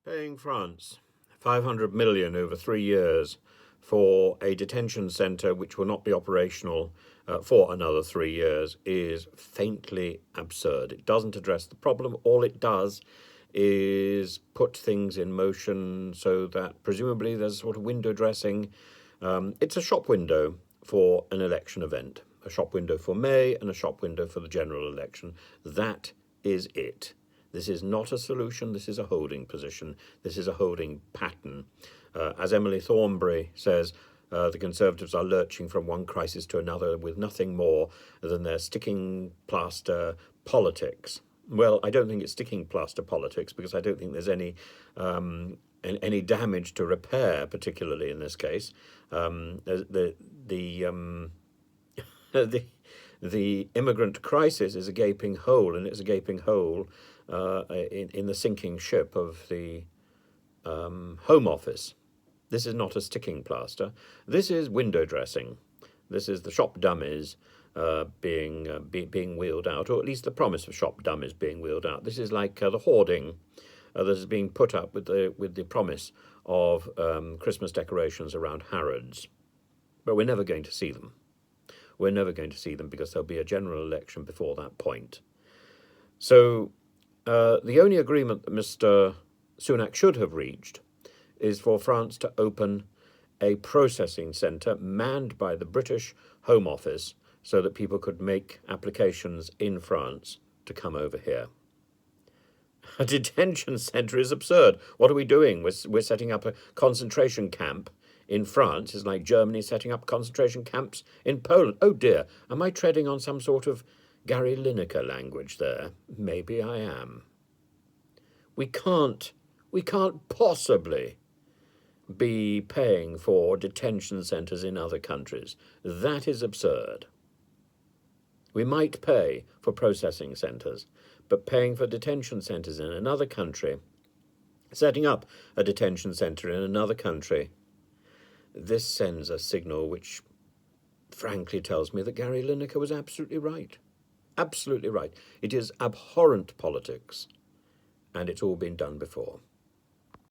Paying France 500 million over 3 years for a detention centre which will not be operational for another 3 years is faintly absurd. It doesn't address the problem. All it does is put things in motion so that presumably there's sort of window dressing. It's a shop window for an election event, a shop window for May and a shop window for the general election. That is it. This is not a solution, this is a holding position, this is a holding pattern. As Emily Thornberry says, the Conservatives are lurching from one crisis to another with nothing more than their sticking plaster politics. Well, I don't think it's sticking plaster politics because I don't think there's any damage to repair, particularly in this case. The immigrant crisis is a gaping hole, and it's a gaping hole in the sinking ship of the Home Office. This is not a sticking plaster. This is window dressing. This is the shop dummies being wheeled out, or at least the promise of shop dummies being wheeled out. This is like the hoarding that is being put up with the promise of Christmas decorations around Harrods. But we're never going to see them. We're never going to see them because there'll be a general election before that point. So the only agreement that Mr. Sunak should have reached is for France to open a processing centre manned by the British Home Office so that people could make applications in France to come over here. A detention centre is absurd. What are we doing? We're setting up a concentration camp in France. It's like Germany setting up concentration camps in Poland. Oh dear, am I treading on some sort of Gary Lineker language there? Maybe I am. We can't possibly be paying for detention centres in other countries. That is absurd. We might pay for processing centres, but paying for detention centres in another country, setting up a detention centre in another country, this sends a signal which frankly tells me that Gary Lineker was absolutely right. Absolutely right. It is abhorrent politics, and it's all been done before.